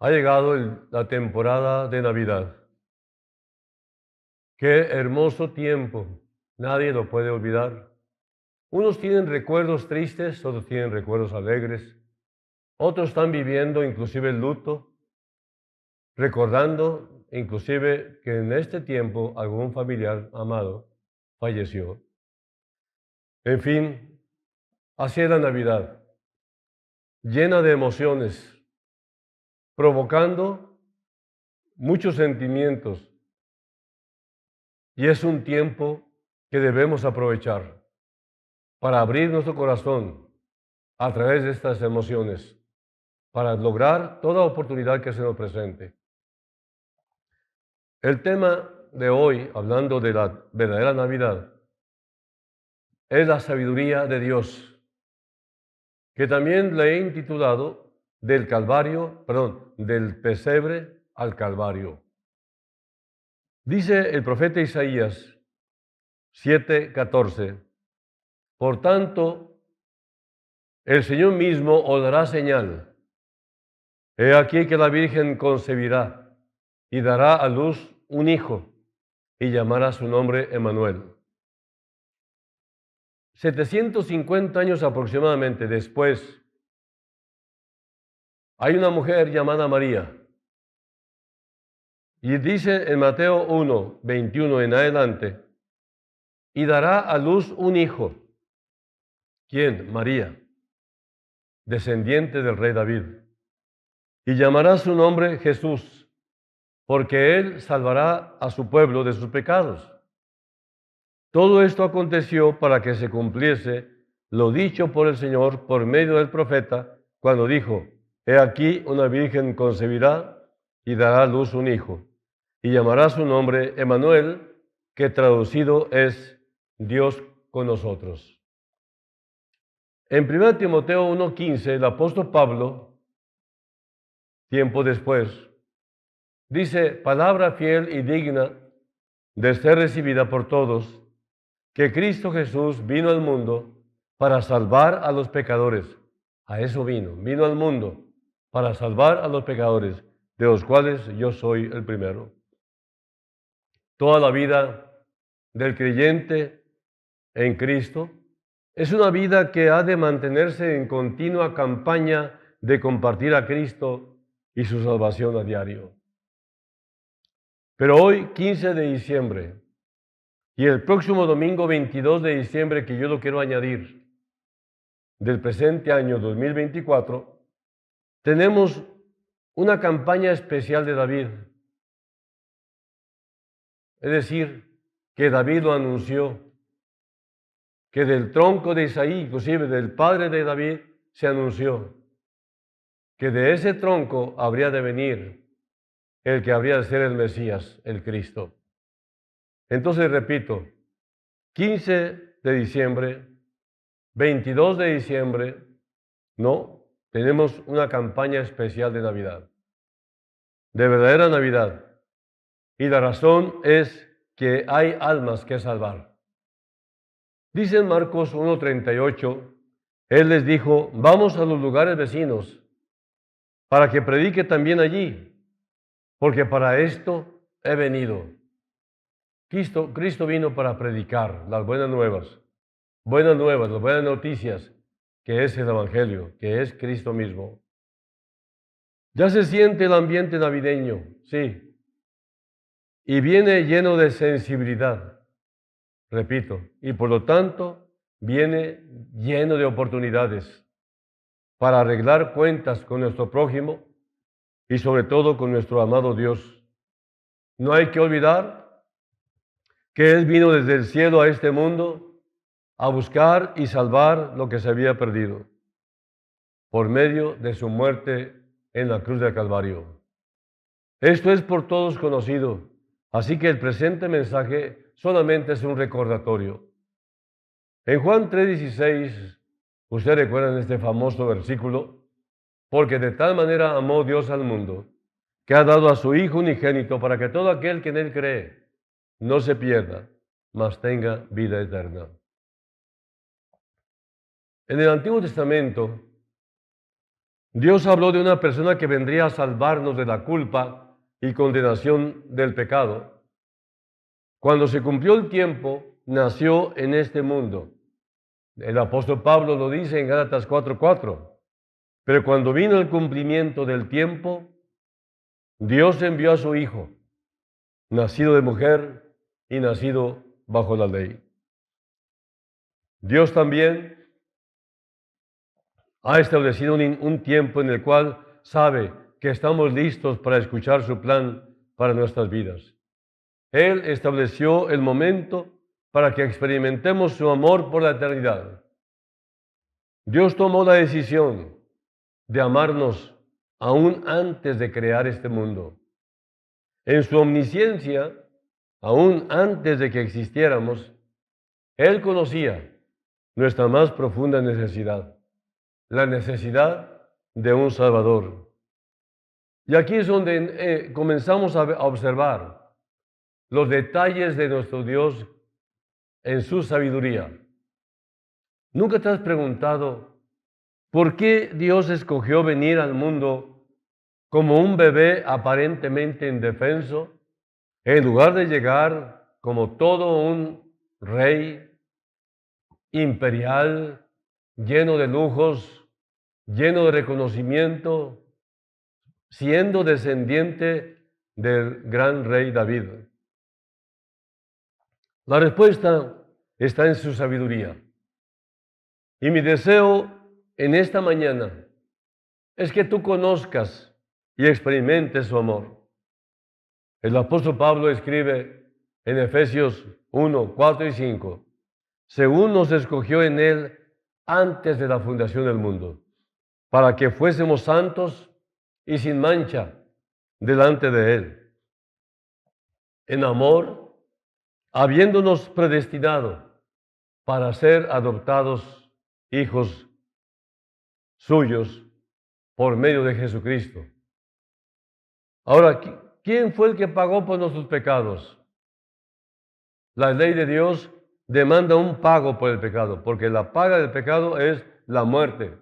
Ha llegado la temporada de Navidad. Qué hermoso tiempo. Nadie lo puede olvidar. Unos tienen recuerdos tristes, otros tienen recuerdos alegres. Otros están viviendo inclusive el luto, recordando inclusive que en este tiempo algún familiar amado falleció. En fin, así es la Navidad, llena de emociones, provocando muchos sentimientos. Y es un tiempo que debemos aprovechar para abrir nuestro corazón a través de estas emociones, para lograr toda oportunidad que se nos presente. El tema de hoy, hablando de la verdadera Navidad, es la sabiduría de Dios, que también le he intitulado del pesebre al Calvario. Dice el profeta Isaías 7:14, por tanto, el Señor mismo os dará señal. He aquí que la Virgen concebirá y dará a luz un hijo y llamará su nombre Emmanuel. 750 años aproximadamente después, hay una mujer llamada María. Y dice en Mateo 1:21 en adelante, y dará a luz un hijo. ¿Quién? María, descendiente del rey David. Y llamará su nombre Jesús, porque él salvará a su pueblo de sus pecados. Todo esto aconteció para que se cumpliese lo dicho por el Señor por medio del profeta, cuando dijo, he aquí una virgen concebirá y dará a luz un hijo, y llamará su nombre Emmanuel, que traducido es Dios con nosotros. En 1 Timoteo 1:15, el apóstol Pablo, tiempo después, dice, palabra fiel y digna de ser recibida por todos, que Cristo Jesús vino al mundo para salvar a los pecadores. A eso vino al mundo para salvar a los pecadores, de los cuales yo soy el primero. Toda la vida del creyente en Cristo es una vida que ha de mantenerse en continua campaña de compartir a Cristo y su salvación a diario. Pero hoy, 15 de diciembre, y el próximo domingo 22 de diciembre, que yo lo quiero añadir, del presente año 2024, tenemos una campaña especial de David. Es decir, que David lo anunció, que del tronco de Isaí, inclusive del padre de David, se anunció que de ese tronco habría de venir el que habría de ser el Mesías, el Cristo. Entonces, repito, 15 de diciembre, 22 de diciembre, no, tenemos una campaña especial de Navidad, de verdadera Navidad. Y la razón es que hay almas que salvar. Dice en Marcos 1:38, Él les dijo, vamos a los lugares vecinos para que predique también allí, porque para esto he venido. Cristo vino para predicar las buenas nuevas, las buenas noticias, que es el Evangelio, que es Cristo mismo. Ya se siente el ambiente navideño, sí, y viene lleno de sensibilidad, repito, y por lo tanto viene lleno de oportunidades para arreglar cuentas con nuestro prójimo y sobre todo con nuestro amado Dios. No hay que olvidar que Él vino desde el cielo a este mundo a buscar y salvar lo que se había perdido por medio de su muerte en la cruz del Calvario. Esto es por todos conocido, así que el presente mensaje solamente es un recordatorio. En Juan 3:16, ustedes recuerdan este famoso versículo, porque de tal manera amó Dios al mundo, que ha dado a su Hijo unigénito para que todo aquel que en Él cree no se pierda, mas tenga vida eterna. En el Antiguo Testamento, Dios habló de una persona que vendría a salvarnos de la culpa y condenación del pecado. Cuando se cumplió el tiempo, nació en este mundo. El apóstol Pablo lo dice en Gálatas 4:4. Pero cuando vino el cumplimiento del tiempo, Dios envió a su Hijo, nacido de mujer y nacido bajo la ley. Dios también ha establecido un tiempo en el cual sabe que estamos listos para escuchar su plan para nuestras vidas. Él estableció el momento para que experimentemos su amor por la eternidad. Dios tomó la decisión de amarnos aún antes de crear este mundo. En su omnisciencia, aún antes de que existiéramos, Él conocía nuestra más profunda necesidad, la necesidad de un Salvador. Y aquí es donde comenzamos a observar los detalles de nuestro Dios en su sabiduría. ¿Nunca te has preguntado por qué Dios escogió venir al mundo como un bebé aparentemente indefenso, en lugar de llegar como todo un rey imperial, lleno de lujos, lleno de reconocimiento, siendo descendiente del gran rey David? La respuesta está en su sabiduría. Y mi deseo en esta mañana es que tú conozcas y experimentes su amor. El apóstol Pablo escribe en Efesios 1, 4 y 5, según nos escogió en él antes de la fundación del mundo, para que fuésemos santos y sin mancha delante de él. En amor, habiéndonos predestinado para ser adoptados hijos suyos por medio de Jesucristo. Ahora, ¿quién fue el que pagó por nuestros pecados? La ley de Dios demanda un pago por el pecado, porque la paga del pecado es la muerte.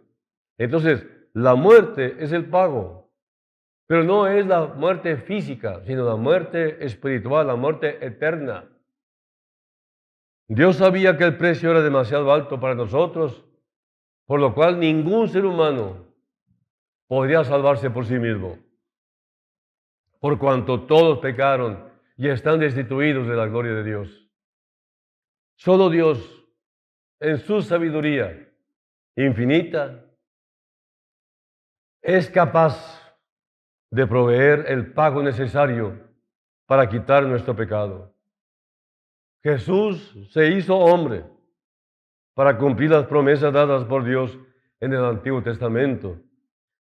Entonces, la muerte es el pago, pero no es la muerte física, sino la muerte espiritual, la muerte eterna. Dios sabía que el precio era demasiado alto para nosotros, por lo cual ningún ser humano podría salvarse por sí mismo, por cuanto todos pecaron y están destituidos de la gloria de Dios. Solo Dios, en su sabiduría infinita, es capaz de proveer el pago necesario para quitar nuestro pecado. Jesús se hizo hombre para cumplir las promesas dadas por Dios en el Antiguo Testamento,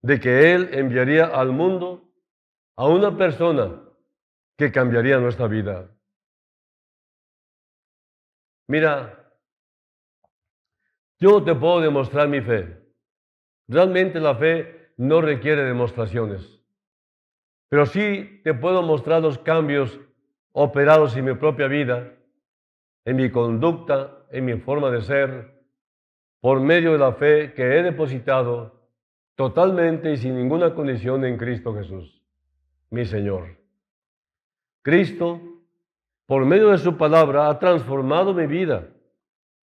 de que Él enviaría al mundo a una persona que cambiaría nuestra vida. Mira, yo te puedo demostrar mi fe. Realmente la fe no requiere demostraciones, pero sí te puedo mostrar los cambios operados en mi propia vida, en mi conducta, en mi forma de ser, por medio de la fe que he depositado totalmente y sin ninguna condición en Cristo Jesús, mi Señor. Cristo, por medio de su palabra, ha transformado mi vida.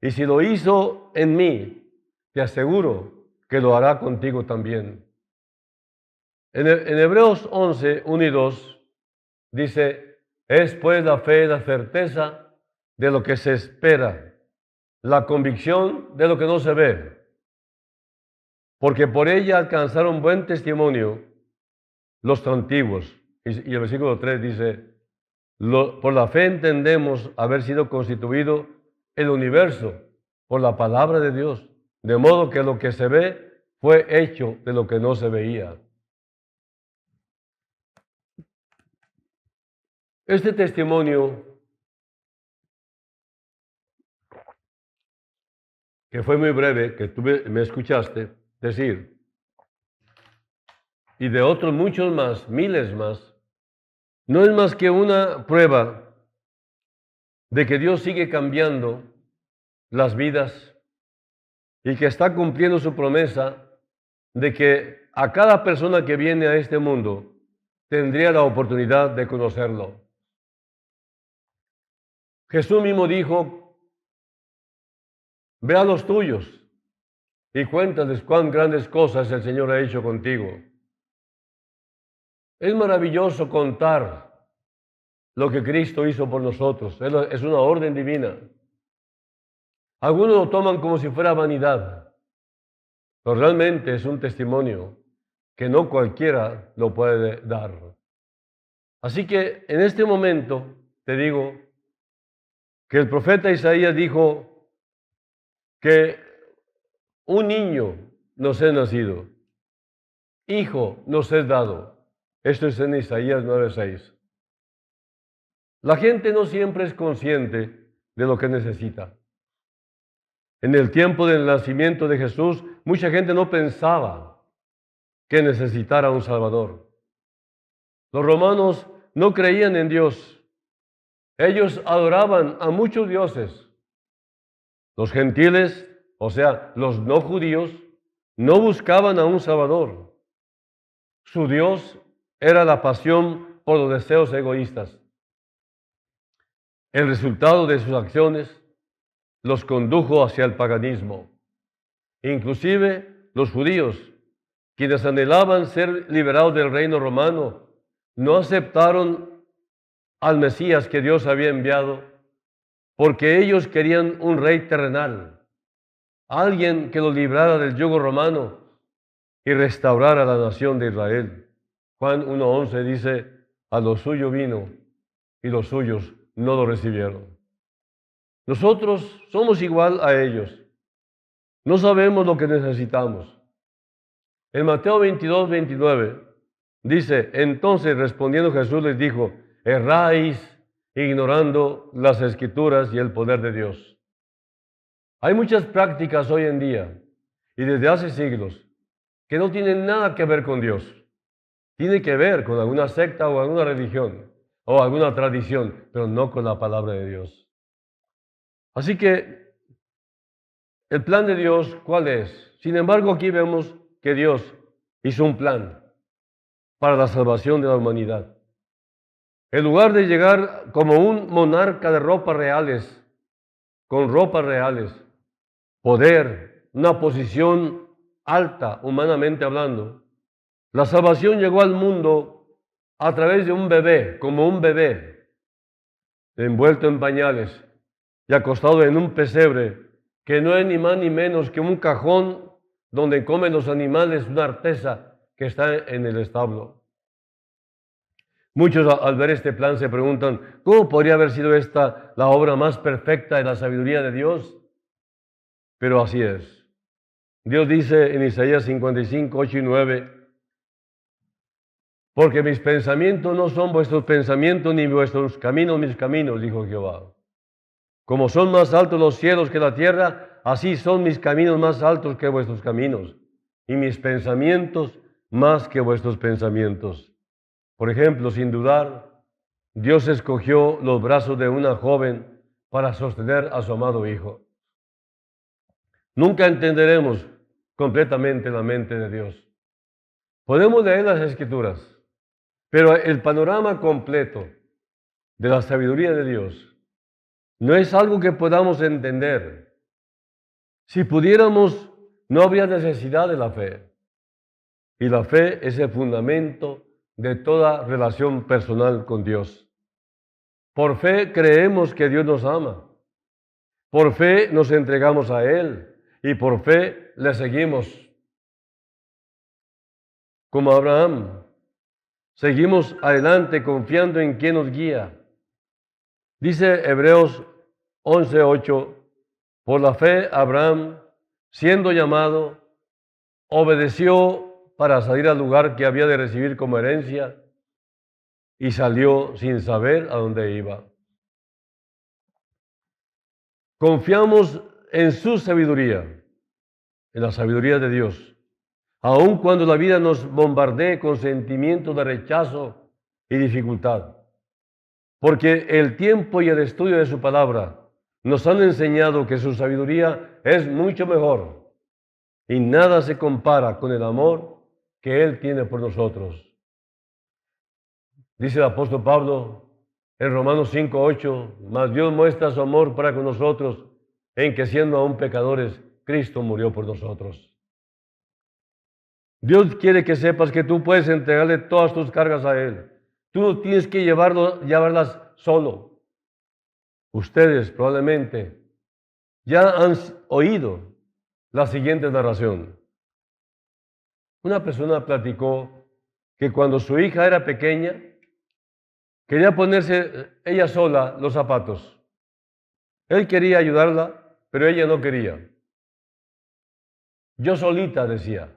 Y si lo hizo en mí, te aseguro que lo hará contigo también. En Hebreos 11, 1 y 2, dice, es pues la fe la certeza de lo que se espera, la convicción de lo que no se ve, porque por ella alcanzaron buen testimonio los antiguos. Y el versículo 3 dice, por la fe entendemos haber sido constituido el universo por la palabra de Dios, de modo que lo que se ve fue hecho de lo que no se veía. Este testimonio, que fue muy breve, que tú me escuchaste decir, y de otros muchos más, miles más, no es más que una prueba de que Dios sigue cambiando las vidas y que está cumpliendo su promesa de que a cada persona que viene a este mundo tendría la oportunidad de conocerlo. Jesús mismo dijo, ve a los tuyos y cuéntales cuán grandes cosas el Señor ha hecho contigo. Es maravilloso contar lo que Cristo hizo por nosotros. Es una orden divina. Algunos lo toman como si fuera vanidad, pero realmente es un testimonio que no cualquiera lo puede dar. Así que en este momento te digo que el profeta Isaías dijo que un niño nos es nacido, hijo nos es dado. Esto es en Isaías 9:6. La gente no siempre es consciente de lo que necesita. En el tiempo del nacimiento de Jesús, mucha gente no pensaba que necesitara un Salvador. Los romanos no creían en Dios. Ellos adoraban a muchos dioses. Los gentiles, o sea, los no judíos, no buscaban a un Salvador. Su Dios era la pasión por los deseos egoístas. El resultado de sus acciones los condujo hacia el paganismo. Inclusive los judíos, quienes anhelaban ser liberados del reino romano, no aceptaron al Mesías que Dios había enviado, porque ellos querían un rey terrenal, alguien que los librara del yugo romano y restaurara la nación de Israel. Juan 1:11 dice, a lo suyo vino y los suyos no lo recibieron. Nosotros somos igual a ellos. No sabemos lo que necesitamos. En Mateo 22:29 dice, entonces respondiendo Jesús les dijo, erráis ignorando las Escrituras y el poder de Dios. Hay muchas prácticas hoy en día y desde hace siglos que no tienen nada que ver con Dios. Tiene que ver con alguna secta o alguna religión o alguna tradición, pero no con la palabra de Dios. Así que el plan de Dios, ¿cuál es? Sin embargo, aquí vemos que Dios hizo un plan para la salvación de la humanidad. En lugar de llegar como un monarca de ropas reales, con ropas reales, poder, una posición alta, humanamente hablando, la salvación llegó al mundo a través de un bebé, como un bebé, envuelto en pañales y acostado en un pesebre, que no es ni más ni menos que un cajón donde comen los animales, una artesa que está en el establo. Muchos al ver este plan se preguntan, ¿cómo podría haber sido esta la obra más perfecta de la sabiduría de Dios? Pero así es. Dios dice en Isaías 55:8 y 9, porque mis pensamientos no son vuestros pensamientos, ni vuestros caminos mis caminos, dijo Jehová. Como son más altos los cielos que la tierra, así son mis caminos más altos que vuestros caminos, y mis pensamientos más que vuestros pensamientos. Por ejemplo, sin dudar, Dios escogió los brazos de una joven para sostener a su amado Hijo. Nunca entenderemos completamente la mente de Dios. Podemos leer las Escrituras, pero el panorama completo de la sabiduría de Dios no es algo que podamos entender. Si pudiéramos, no habría necesidad de la fe. Y la fe es el fundamento de toda relación personal con Dios. Por fe creemos que Dios nos ama. Por fe nos entregamos a Él y por fe le seguimos. Como Abraham, seguimos adelante confiando en quien nos guía. Dice Hebreos 11:8, por la fe Abraham, siendo llamado, obedeció para salir al lugar que había de recibir como herencia y salió sin saber a dónde iba. Confiamos en su sabiduría, en la sabiduría de Dios, aun cuando la vida nos bombardee con sentimientos de rechazo y dificultad, porque el tiempo y el estudio de su palabra nos han enseñado que su sabiduría es mucho mejor y nada se compara con el amor que Él tiene por nosotros. Dice el apóstol Pablo en Romanos 5:8, mas Dios muestra su amor para con nosotros en que siendo aún pecadores, Cristo murió por nosotros. Dios quiere que sepas que tú puedes entregarle todas tus cargas a Él. Tú no tienes que llevarlas solo. Ustedes probablemente ya han oído la siguiente narración. Una persona platicó que cuando su hija era pequeña, quería ponerse ella sola los zapatos. Él quería ayudarla, pero ella no quería. Yo solita, decía.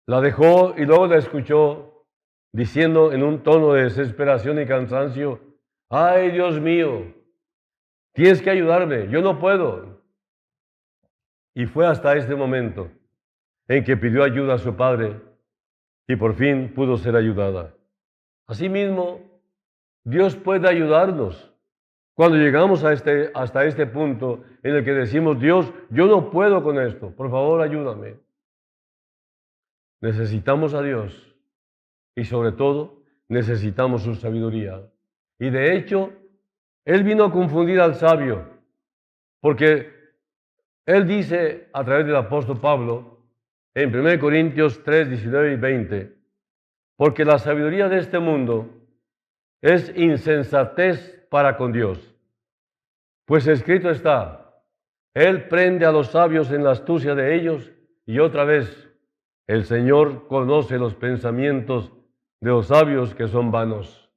La dejó y luego la escuchó diciendo en un tono de desesperación y cansancio, ¡ay, Dios mío! Tienes que ayudarme, yo no puedo. Y fue hasta este momento en que pidió ayuda a su padre y por fin pudo ser ayudada. Asimismo, Dios puede ayudarnos cuando llegamos hasta este punto en el que decimos, Dios, yo no puedo con esto, por favor ayúdame. Necesitamos a Dios y sobre todo necesitamos su sabiduría. Y de hecho, Él vino a confundir al sabio, porque Él dice a través del apóstol Pablo en 1 Corintios 3, 19 y 20, porque la sabiduría de este mundo es insensatez para con Dios. Pues escrito está, Él prende a los sabios en la astucia de ellos, y otra vez, el Señor conoce los pensamientos de los sabios que son vanos.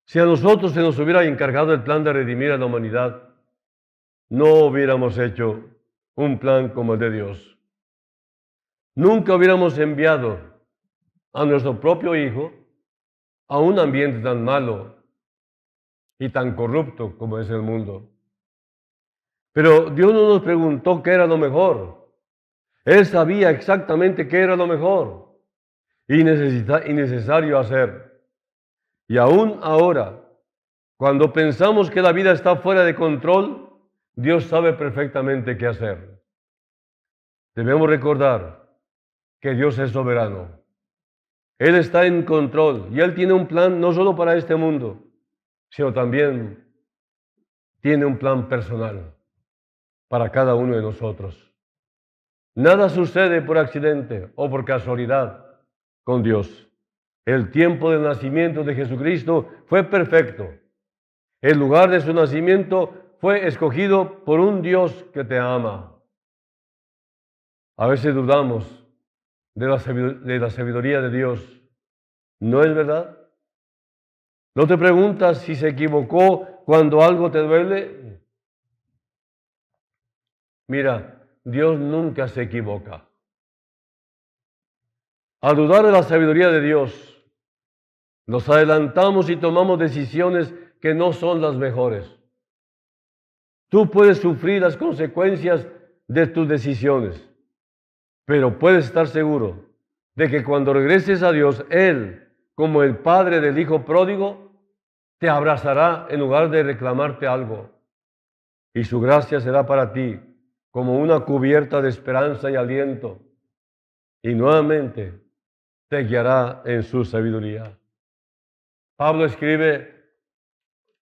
Si a nosotros se nos hubiera encargado el plan de redimir a la humanidad, no hubiéramos hecho un plan como el de Dios. Nunca hubiéramos enviado a nuestro propio Hijo a un ambiente tan malo y tan corrupto como es el mundo. Pero Dios no nos preguntó qué era lo mejor. Él sabía exactamente qué era lo mejor y necesario hacer. Y aún ahora, cuando pensamos que la vida está fuera de control, Dios sabe perfectamente qué hacer. Debemos recordar que Dios es soberano. Él está en control y Él tiene un plan no solo para este mundo, sino también tiene un plan personal para cada uno de nosotros. Nada sucede por accidente o por casualidad con Dios. El tiempo del nacimiento de Jesucristo fue perfecto. El lugar de su nacimiento fue escogido por un Dios que te ama. A veces dudamos de la sabiduría de Dios. ¿No es verdad? ¿No te preguntas si se equivocó cuando algo te duele? Mira, Dios nunca se equivoca. Al dudar de la sabiduría de Dios, nos adelantamos y tomamos decisiones que no son las mejores. Tú puedes sufrir las consecuencias de tus decisiones, pero puedes estar seguro de que cuando regreses a Dios, Él, como el padre del hijo pródigo, te abrazará en lugar de reclamarte algo. Y su gracia será para ti como una cubierta de esperanza y aliento. Y nuevamente te guiará en su sabiduría. Pablo escribe,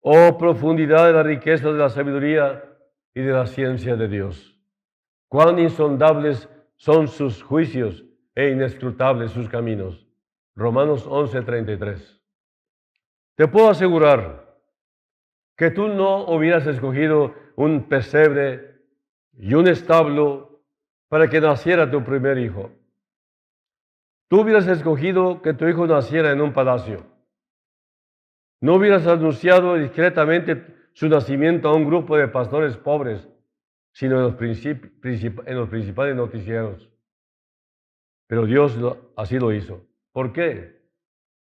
oh profundidad de la riqueza de la sabiduría y de la ciencia de Dios. Cuán insondables son sus juicios e inescrutables sus caminos. Romanos 11:33. Te puedo asegurar que tú no hubieras escogido un pesebre y un establo para que naciera tu primer hijo. Tú hubieras escogido que tu hijo naciera en un palacio. No hubieras anunciado discretamente su nacimiento a un grupo de pastores pobres, sino en los principales noticieros. Pero Dios así lo hizo. ¿Por qué?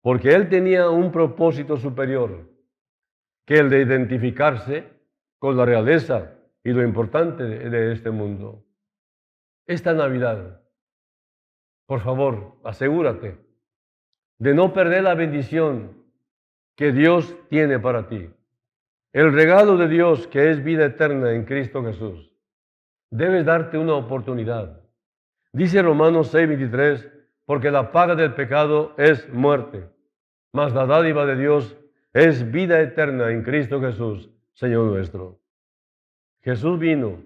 Porque Él tenía un propósito superior, que el de identificarse con la realeza y lo importante de este mundo. Esta Navidad, por favor, asegúrate de no perder la bendición que Dios tiene para ti. El regalo de Dios que es vida eterna en Cristo Jesús. Debes darte una oportunidad. Dice Romanos 6:23, porque la paga del pecado es muerte, mas la dádiva de Dios es vida eterna en Cristo Jesús, Señor nuestro. Jesús vino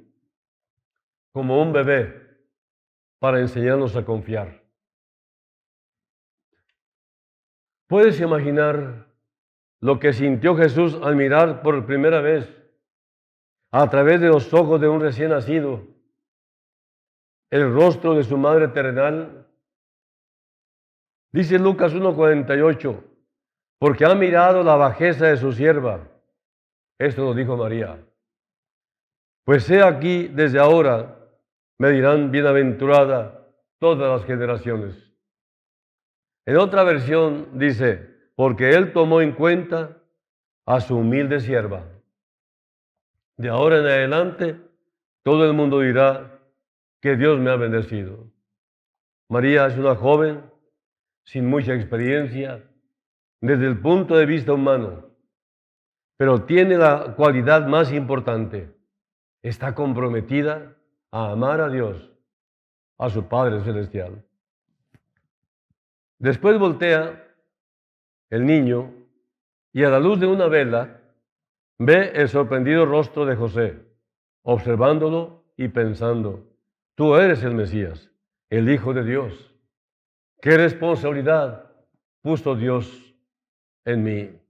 como un bebé para enseñarnos a confiar. ¿Puedes imaginar lo que sintió Jesús al mirar por primera vez a través de los ojos de un recién nacido el rostro de su madre terrenal? Dice Lucas 1:48, porque ha mirado la bajeza de su sierva. Esto lo dijo María. Pues he aquí, desde ahora me dirán bienaventurada todas las generaciones. En otra versión dice, porque él tomó en cuenta a su humilde sierva. De ahora en adelante, todo el mundo dirá que Dios me ha bendecido. María es una joven sin mucha experiencia desde el punto de vista humano, pero tiene la cualidad más importante. Está comprometida a amar a Dios, a su Padre Celestial. Después voltea el niño y a la luz de una vela ve el sorprendido rostro de José, observándolo y pensando, tú eres el Mesías, el Hijo de Dios. ¿Qué responsabilidad puso Dios en mí?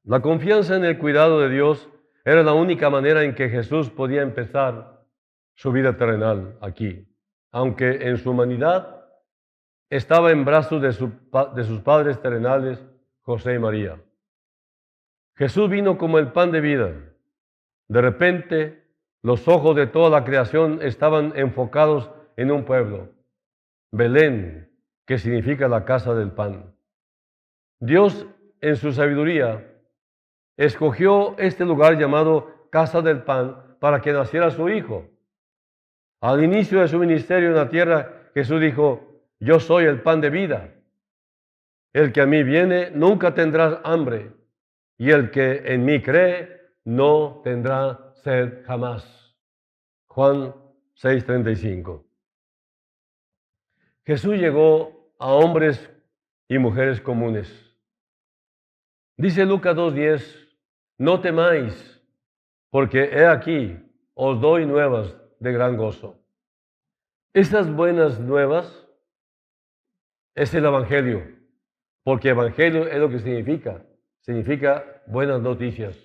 La confianza en el cuidado de Dios era la única manera en que Jesús podía empezar su vida terrenal aquí, aunque en su humanidad estaba en brazos de sus padres terrenales, José y María. Jesús vino como el pan de vida. De repente, los ojos de toda la creación estaban enfocados en un pueblo, Belén, que significa la casa del pan. Dios, en su sabiduría, escogió este lugar llamado Casa del Pan para que naciera su Hijo. Al inicio de su ministerio en la tierra, Jesús dijo, yo soy el pan de vida. El que a mí viene nunca tendrá hambre, y el que en mí cree no tendrá sed jamás. Juan 6:35. Jesús llegó a hombres y mujeres comunes. Dice Lucas 2:10, no temáis, porque he aquí, os doy nuevas de gran gozo. Estas buenas nuevas es el Evangelio, porque Evangelio es lo que significa buenas noticias.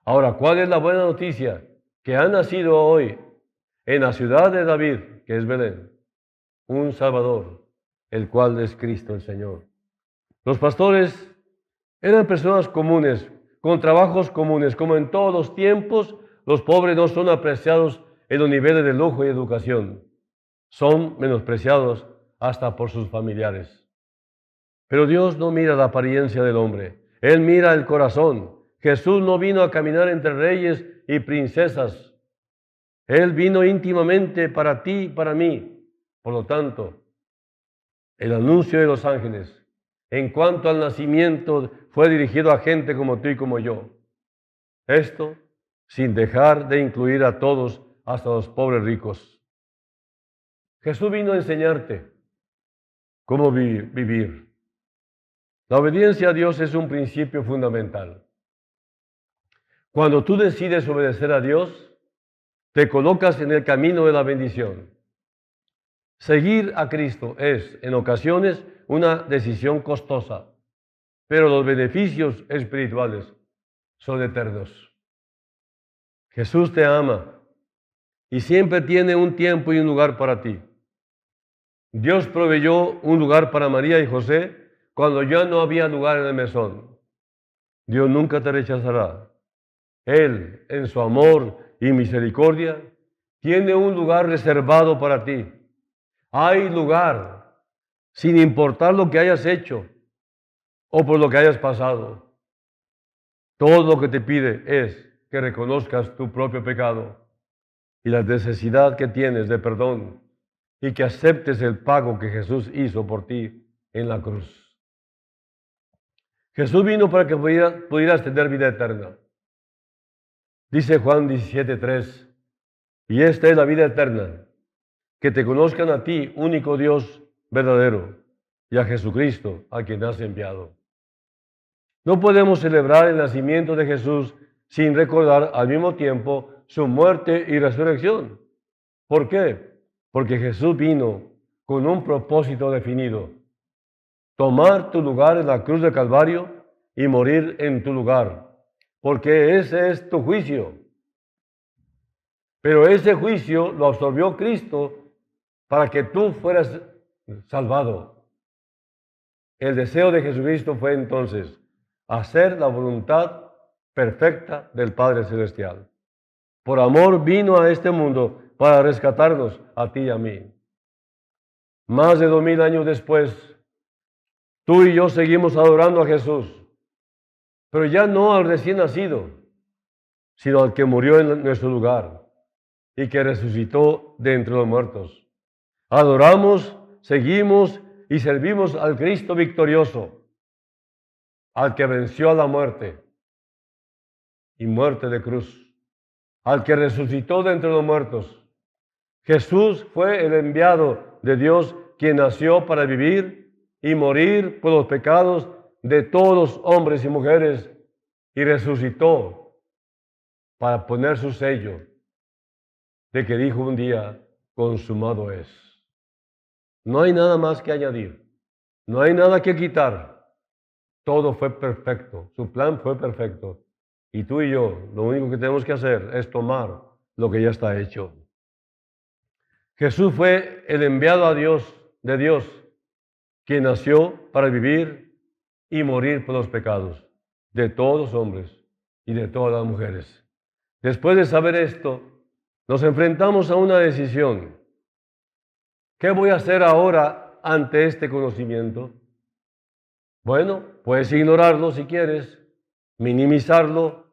Ahora, ¿cuál es la buena noticia? Que ha nacido hoy en la ciudad de David, que es Belén, un Salvador, el cual es Cristo el Señor. Los pastores eran personas comunes, con trabajos comunes. Como en todos los tiempos, los pobres no son apreciados en los niveles de lujo y educación. Son menospreciados hasta por sus familiares. Pero Dios no mira la apariencia del hombre, Él mira el corazón. Jesús no vino a caminar entre reyes y princesas. Él vino íntimamente para ti y para mí. Por lo tanto, el anuncio de los ángeles en cuanto al nacimiento fue dirigido a gente como tú y como yo. Esto sin dejar de incluir a todos, hasta los pobres ricos. Jesús vino a enseñarte cómo vivir. La obediencia a Dios es un principio fundamental. Cuando tú decides obedecer a Dios, te colocas en el camino de la bendición. Seguir a Cristo es, en ocasiones, una decisión costosa, pero los beneficios espirituales son eternos. Jesús te ama y siempre tiene un tiempo y un lugar para ti. Dios proveyó un lugar para María y José cuando ya no había lugar en el mesón. Dios nunca te rechazará. Él, en su amor y misericordia, tiene un lugar reservado para ti. Hay lugar, sin importar lo que hayas hecho o por lo que hayas pasado. Todo lo que te pide es que reconozcas tu propio pecado y la necesidad que tienes de perdón y que aceptes el pago que Jesús hizo por ti en la cruz. Jesús vino para que pudieras tener vida eterna. Dice Juan 17:3, Y esta es la vida eterna, que te conozcan a ti, único Dios verdadero, y a Jesucristo, a quien has enviado. No podemos celebrar el nacimiento de Jesús sin recordar al mismo tiempo su muerte y resurrección. ¿Por qué? Porque Jesús vino con un propósito definido: tomar tu lugar en la cruz del Calvario y morir en tu lugar, porque ese es tu juicio. Pero ese juicio lo absorbió Cristo para que tú fueras salvado. El deseo de Jesucristo fue entonces hacer la voluntad perfecta del Padre Celestial. Por amor vino a este mundo para rescatarnos a ti y a mí. Más de 2000 años después, tú y yo seguimos adorando a Jesús, pero ya no al recién nacido, sino al que murió en nuestro lugar y que resucitó de entre los muertos. Adoramos, seguimos y servimos al Cristo victorioso, al que venció a la muerte y muerte de cruz, al que resucitó de entre los muertos. Jesús fue el enviado de Dios, quien nació para vivir y morir por los pecados de todos los hombres y mujeres, y resucitó para poner su sello de que dijo un día: consumado es. No hay nada más que añadir, no hay nada que quitar. Todo fue perfecto, su plan fue perfecto. Y tú y yo, lo único que tenemos que hacer es tomar lo que ya está hecho. Jesús fue el enviado de Dios, quien nació para vivir y morir por los pecados de todos los hombres y de todas las mujeres. Después de saber esto, nos enfrentamos a una decisión. ¿Qué voy a hacer ahora ante este conocimiento? Bueno, puedes ignorarlo si quieres, minimizarlo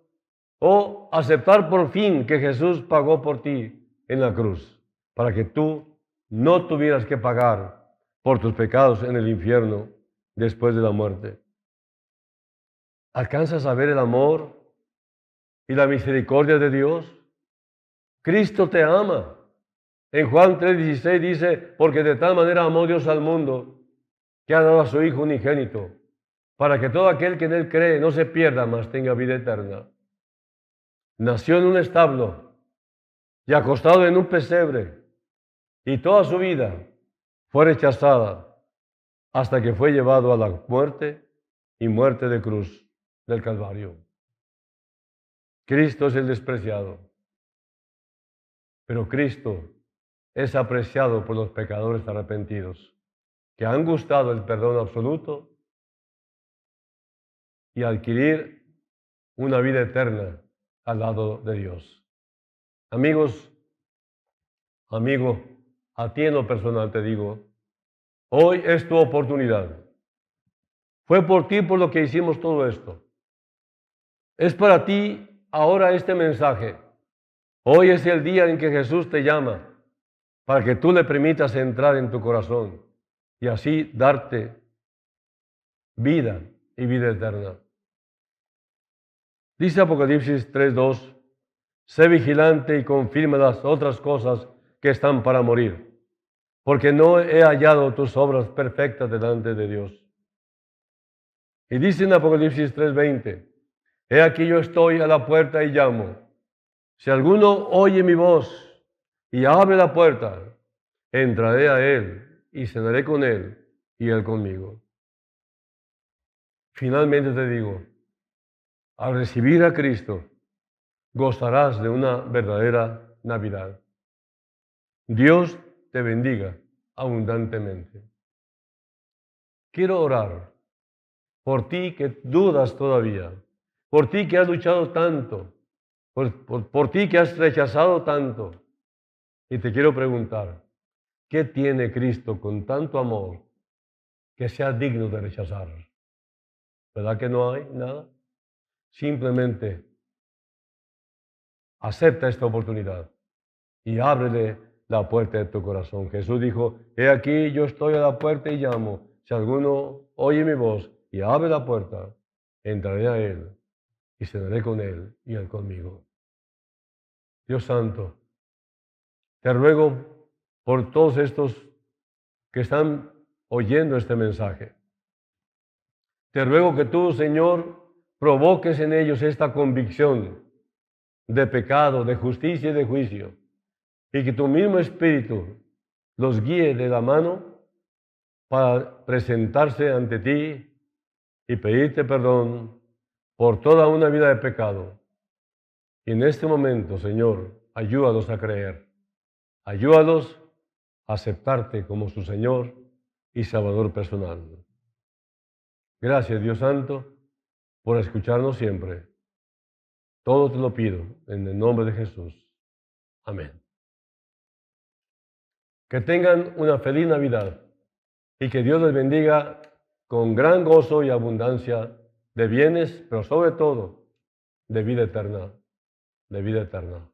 o aceptar por fin que Jesús pagó por ti en la cruz, para que tú no tuvieras que pagar por tus pecados en el infierno después de la muerte. ¿Alcanzas a ver el amor y la misericordia de Dios? Cristo te ama. En Juan 3:16 dice: porque de tal manera amó Dios al mundo, que ha dado a su Hijo unigénito, para que todo aquel que en Él cree no se pierda, mas tenga vida eterna. Nació en un establo y acostado en un pesebre, y toda su vida fue rechazada hasta que fue llevado a la muerte y muerte de cruz del Calvario. Cristo es el despreciado, pero Cristo es apreciado por los pecadores arrepentidos, que han gustado el perdón absoluto y adquirir una vida eterna al lado de Dios. Amigos, amigo, a ti en lo personal te digo, hoy es tu oportunidad. Fue por ti por lo que hicimos todo esto. Es para ti ahora este mensaje. Hoy es el día en que Jesús te llama para que tú le permitas entrar en tu corazón y así darte vida y vida eterna. Dice Apocalipsis 3:2, sé vigilante y confirma las otras cosas que están para morir, porque no he hallado tus obras perfectas delante de Dios. Y dice en Apocalipsis 3:20, he aquí yo estoy a la puerta y llamo. Si alguno oye mi voz y abre la puerta, entraré a él y cenaré con él y él conmigo. Finalmente te digo, al recibir a Cristo, gozarás de una verdadera Navidad. Dios te bendiga abundantemente. Quiero orar por ti que dudas todavía, por ti que has luchado tanto, por ti que has rechazado tanto. Y te quiero preguntar, ¿qué tiene Cristo con tanto amor que sea digno de rechazar? ¿Verdad que no hay nada? Simplemente acepta esta oportunidad y ábrele la puerta de tu corazón. Jesús dijo, he aquí yo estoy a la puerta y llamo. Si alguno oye mi voz y abre la puerta, entraré a él y cenaré con él y él conmigo. Dios santo, Te ruego por todos estos que están oyendo este mensaje. Te ruego que tú, Señor, provoques en ellos esta convicción de pecado, de justicia y de juicio, y que tu mismo Espíritu los guíe de la mano para presentarse ante ti y pedirte perdón por toda una vida de pecado. Y en este momento, Señor, ayúdalos a creer, ayúdalos a aceptarte como su Señor y Salvador personal. Gracias, Dios Santo, por escucharnos siempre. Todo te lo pido en el nombre de Jesús. Amén. Que tengan una feliz Navidad y que Dios les bendiga con gran gozo y abundancia de bienes, pero sobre todo de vida eterna, de vida eterna.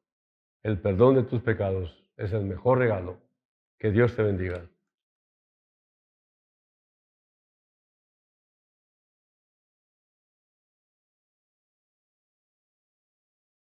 El perdón de tus pecados es el mejor regalo. Que Dios te bendiga.